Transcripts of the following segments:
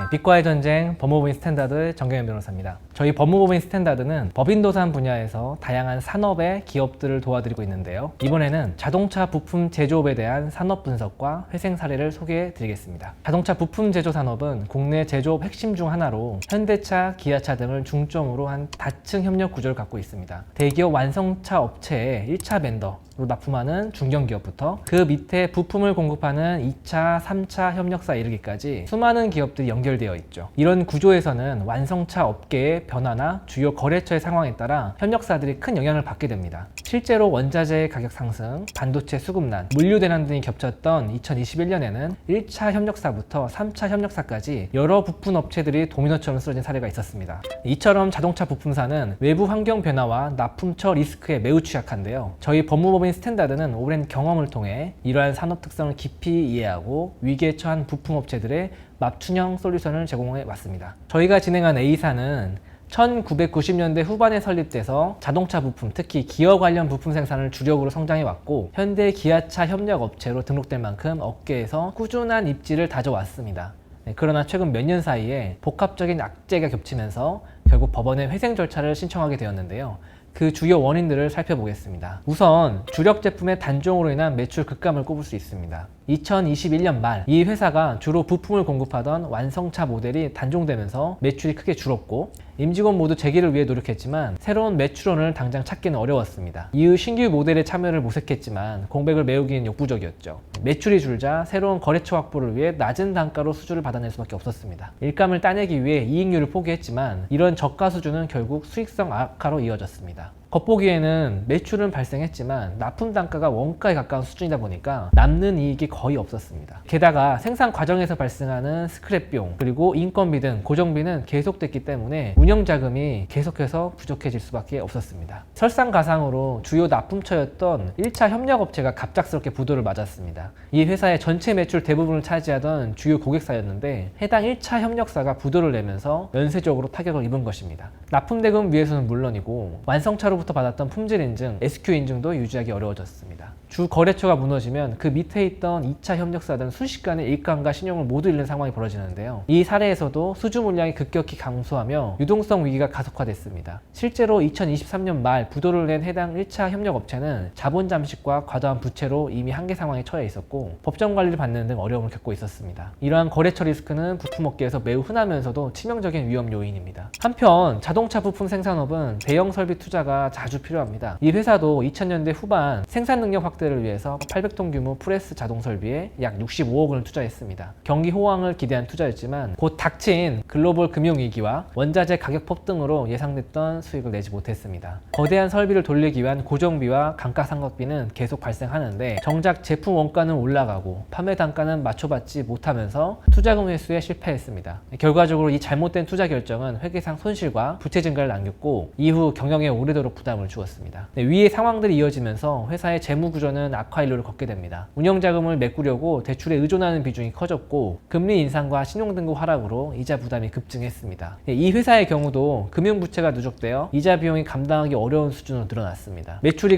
빛과의 전쟁 법무법인 스탠다드 정경현 변호사입니다. 저희 법무법인 스탠다드는 법인도산 분야에서 다양한 산업의 기업들을 도와드리고 있는데요. 이번에는 자동차 부품 제조업에 대한 산업 분석과 회생 사례를 소개해 드리겠습니다. 자동차 부품 제조 산업은 국내 제조업 핵심 중 하나로 현대차, 기아차 등을 중점으로 한 다층 협력 구조를 갖고 있습니다. 대기업 완성차 업체의 1차 벤더 로 납품하는 중견기업부터 그 밑에 부품을 공급하는 2차, 3차 협력사 이르기까지 수많은 기업들이 연결되어 있죠. 이런 구조에서는 완성차 업계의 변화나 주요 거래처의 상황에 따라 협력사들이 큰 영향을 받게 됩니다. 실제로 원자재 가격 상승, 반도체 수급난, 물류 대란 등이 겹쳤던 2021년에는 1차 협력사부터 3차 협력사까지 여러 부품 업체들이 도미노처럼 쓰러진 사례가 있었습니다. 이처럼 자동차 부품사는 외부 환경 변화와 납품처 리스크에 매우 취약한데요. 저희 법무법인 스탠다드는 오랜 경험을 통해 이러한 산업 특성을 깊이 이해하고 위기에 처한 부품업체들의 맞춤형 솔루션을 제공해 왔습니다. 저희가 진행한 A사는 1990년대 후반에 설립돼서 자동차 부품, 특히 기어 관련 부품 생산을 주력으로 성장해 왔고 현대 기아차 협력 업체로 등록될 만큼 업계에서 꾸준한 입지를 다져왔습니다. 그러나 최근 몇 년 사이에 복합적인 악재가 겹치면서 결국 법원에 회생 절차를 신청하게 되었는데요. 그 주요 원인들을 살펴보겠습니다. 우선 주력 제품의 단종으로 인한 매출 급감을 꼽을 수 있습니다. 2021년 말 이 회사가 주로 부품을 공급하던 완성차 모델이 단종되면서 매출이 크게 줄었고 임직원 모두 재기를 위해 노력했지만 새로운 매출원을 당장 찾기는 어려웠습니다. 이후 신규 모델에 참여를 모색했지만 공백을 메우기는 역부족이었죠. 매출이 줄자 새로운 거래처 확보를 위해 낮은 단가로 수주를 받아낼 수밖에 없었습니다. 일감을 따내기 위해 이익률을 포기했지만 이런 저가 수주는 결국 수익성 악화로 이어졌습니다. 겉보기에는 매출은 발생했지만 납품 단가가 원가에 가까운 수준이다 보니까 남는 이익이 거의 없었습니다. 게다가 생산 과정에서 발생하는 스크랩 비용 그리고 인건비 등 고정비는 계속됐기 때문에 운영 자금이 계속해서 부족해질 수밖에 없었습니다. 설상가상으로 주요 납품처였던 1차 협력업체가 갑작스럽게 부도를 맞았습니다. 이 회사의 전체 매출 대부분을 차지하던 주요 고객사였는데 해당 1차 협력사가 부도를 내면서 연쇄적으로 타격을 입은 것입니다. 납품대금 위에서는 물론이고 완성차로 부터 받았던 품질 인증, SQ 인증도 유지하기 어려워졌습니다. 주 거래처가 무너지면 그 밑에 있던 2차 협력사들은 순식간에 일감과 신용을 모두 잃는 상황이 벌어지는데요. 이 사례에서도 수주 물량이 급격히 감소하며 유동성 위기가 가속화됐습니다. 실제로 2023년 말 부도를 낸 해당 1차 협력업체는 자본 잠식과 과도한 부채로 이미 한계 상황에 처해 있었고 법정 관리를 받는 등 어려움을 겪고 있었습니다. 이러한 거래처 리스크는 부품업계에서 매우 흔하면서도 치명적인 위험 요인입니다. 한편 자동차 부품 생산업은 대형 설비 투자가 자주 필요합니다. 이 회사도 2000년대 후반 생산 능력 확대를 위해서 800톤 규모 프레스 자동 설비에 약 65억 원을 투자했습니다. 경기 호황을 기대한 투자였지만 곧 닥친 글로벌 금융위기와 원자재 가격 폭등으로 예상됐던 수익을 내지 못했습니다. 거대한 설비를 돌리기 위한 고정비와 감가상각비는 계속 발생하는데 정작 제품 원가는 올라가고 판매 단가는 맞춰받지 못하면서 투자금 회수에 실패했습니다. 결과적으로 이 잘못된 투자 결정은 회계상 손실과 부채 증가를 남겼고 이후 경영에 오래도록 부담을 주었습니다. 위의 상황들이 이어지면서 회사의 재무 구조는 악화일로를 걷게 됩니다. 운영 자금을 메꾸려고 대출에 의존하는 비중이 커졌고 금리 인상과 신용등급 하락으로 이자 부담이 급증했습니다. 이 회사의 경우도 금융 부채가 누적되어 이자 비용이 감당하기 어려운 수준으로 늘어났습니다. 매출이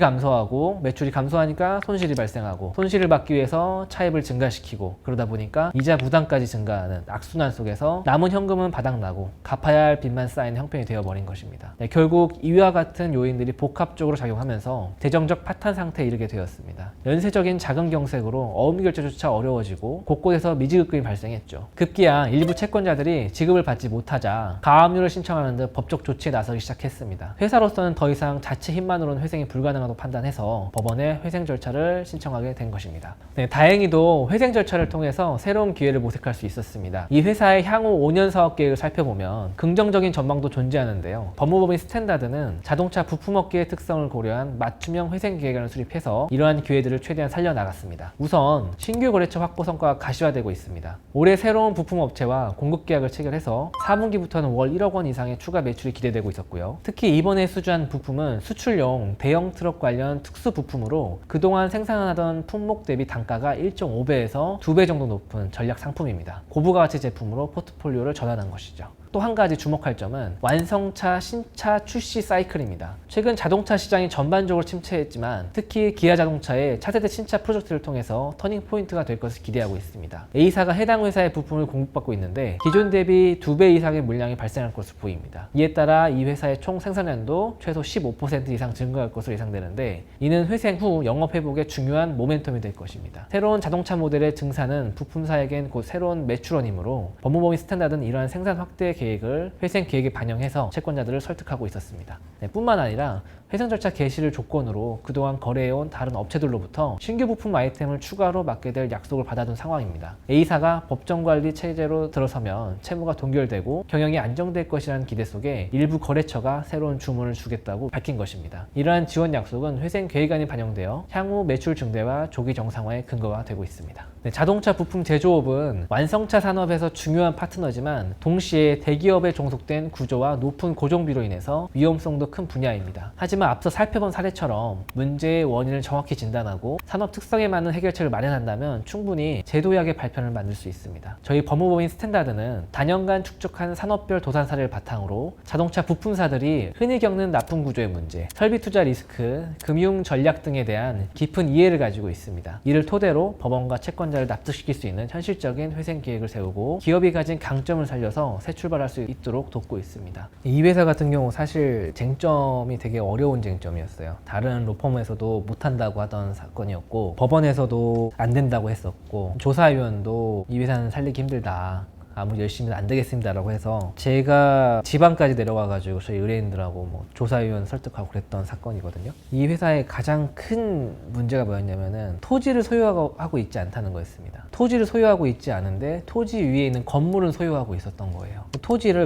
감소하니까 손실이 발생하고 손실을 막기 위해서 차입을 증가시키고 그러다 보니까 이자 부담까지 증가하는 악순환 속에서 남은 현금은 바닥나고 갚아야 할 빚만 쌓이는 형편이 되어버린 것입니다. 결국 이와 같은 요인들이 복합적으로 작용하면서 재정적 파탄 상태에 이르게 되었습니다. 연쇄적인 자금 경색으로 어음 결제조차 어려워지고 곳곳에서 미지급금이 발생했죠. 급기야 일부 채권자들이 지급을 받지 못하자 가압류를 신청하는 등 법적 조치에 나서기 시작했습니다. 회사로서는 더 이상 자체 힘만으로는 회생이 불가능하다고 판단해서 법원에 회생 절차를 신청하게 된 것입니다. 다행히도 회생 절차를 통해서 새로운 기회를 모색할 수 있었습니다. 이 회사의 향후 5년 사업 계획을 살펴보면 긍정적인 전망도 존재하는데요. 법무법인 스탠다드는 자동차 부품업계의 특성을 고려한 맞춤형 회생 계획안을 수립해서 이러한 기회들을 최대한 살려나갔습니다. 우선 신규 거래처 확보 성과가 가시화되고 있습니다. 올해 새로운 부품업체와 공급 계약을 체결해서 4분기부터는 월 1억 원 이상의 추가 매출이 기대되고 있었고요. 특히 이번에 수주한 부품은 수출용 대형 트럭 관련 특수 부품으로 그동안 생산하던 품목 대비 단가가 1.5배에서 2배 정도 높은 전략 상품입니다. 고부가가치 제품으로 포트폴리오를 전환한 것이죠. 또 한 가지 주목할 점은 완성차 신차 출시 사이클입니다. 최근 자동차 시장이 전반적으로 침체했지만 특히 기아 자동차의 차세대 신차 프로젝트를 통해서 터닝 포인트가 될 것을 기대하고 있습니다. A사가 해당 회사의 부품을 공급받고 있는데 기존 대비 2배 이상의 물량이 발생할 것으로 보입니다. 이에 따라 이 회사의 총 생산량도 최소 15% 이상 증가할 것으로 예상되는데 이는 회생 후 영업 회복에 중요한 모멘텀이 될 것입니다. 새로운 자동차 모델의 증산은 부품사에겐 곧 새로운 매출원이므로 법무법인 스탠다드는 이러한 생산 확대 계획을 회생 계획에 반영해서 채권자들을 설득하고 있었습니다. 뿐만 아니라 회생 절차 개시를 조건으로 그동안 거래해온 다른 업체들로부터 신규 부품 아이템을 추가로 맡게 될 약속을 받아둔 상황입니다. A사가 법정관리 체제로 들어서면 채무가 동결되고 경영이 안정될 것이라는 기대 속에 일부 거래처가 새로운 주문을 주겠다고 밝힌 것입니다. 이러한 지원 약속은 회생 계획안이 반영되어 향후 매출 증대와 조기 정상화의 근거가 되고 있습니다. 자동차 부품 제조업은 완성차 산업에서 중요한 파트너지만 동시에 대기업에 종속된 구조와 높은 고정비로 인해서 위험성도 큰 분야입니다. 하지만 앞서 살펴본 사례처럼 문제의 원인을 정확히 진단하고 산업 특성에 맞는 해결책을 마련한다면 충분히 제도약의 발편을 만들 수 있습니다. 저희 법무법인 스탠다드는 단연간 축적한 산업별 도산 사례를 바탕으로 자동차 부품사들이 흔히 겪는 납품 구조의 문제, 설비 투자 리스크, 금융 전략 등에 대한 깊은 이해를 가지고 있습니다. 이를 토대로 법원과 채권자를 납득시킬 수 있는 현실적인 회생 계획을 세우고 기업이 가진 강점을 살려서 새 출발할 수 있도록 돕고 있습니다. 이 회사 같은 경우 사실 쟁점이 되게 어려운 쟁점이었어요. 다른 로펌에서도 못한다고 하던 사건이었고 법원에서도 안 된다고 했었고 조사위원도 이 회사는 살리기 힘들다, 아무리 열심히 안 되겠습니다라고 해서 제가 지방까지 내려가가지고 저희 의뢰인들하고 조사위원 설득하고 그랬던 사건이거든요. 이 회사의 가장 큰 문제가 뭐였냐면은 토지를 소유하고 있지 않다는 거였습니다. 토지를 소유하고 있지 않은데 토지 위에 있는 건물은 소유하고 있었던 거예요.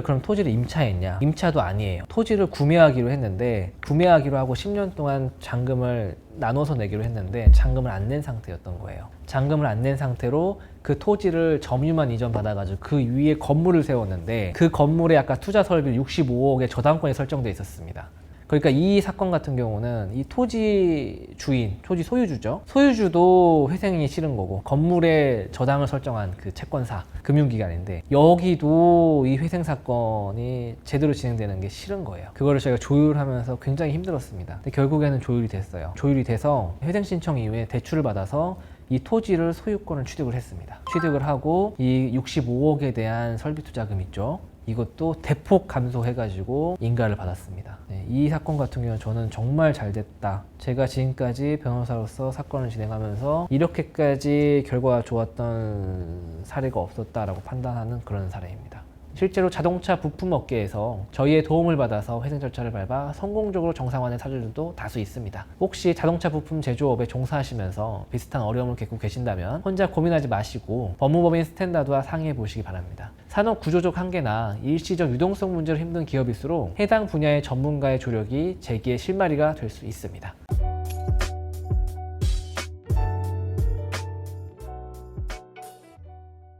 그럼 토지를 임차했냐? 임차도 아니에요. 토지를 구매하기로 했는데 구매하기로 하고 10년 동안 잔금을 나눠서 내기로 했는데 잔금을 안 낸 상태였던 거예요. 잔금을 안 낸 상태로 그 토지를 점유만 이전받아가지고 그 위에 건물을 세웠는데 그 건물에 아까 투자 설비 65억의 저당권이 설정돼 있었습니다. 그러니까 이 사건 같은 경우는 이 토지 주인, 토지 소유주죠. 소유주도 회생이 싫은 거고 건물에 저당을 설정한 그 채권사, 금융기관인데 여기도 이 회생 사건이 제대로 진행되는 게 싫은 거예요. 그거를 저희가 조율하면서 굉장히 힘들었습니다. 근데 결국에는 조율이 됐어요. 조율이 돼서 회생 신청 이후에 대출을 받아서 이 토지를 소유권을 취득을 했습니다. 취득을 하고 이 65억에 대한 설비 투자금 있죠. 이것도 대폭 감소해가지고 인가를 받았습니다. 이 사건 같은 경우는 저는 정말 잘 됐다. 제가 지금까지 변호사로서 사건을 진행하면서 이렇게까지 결과가 좋았던 사례가 없었다라고 판단하는 그런 사례입니다. 실제로 자동차 부품 업계에서 저희의 도움을 받아서 회생 절차를 밟아 성공적으로 정상화된 사례들도 다수 있습니다. 혹시 자동차 부품 제조업에 종사하시면서 비슷한 어려움을 겪고 계신다면 혼자 고민하지 마시고 법무법인 스탠다드와 상의해 보시기 바랍니다. 산업 구조적 한계나 일시적 유동성 문제로 힘든 기업일수록 해당 분야의 전문가의 조력이 재기의 실마리가 될 수 있습니다.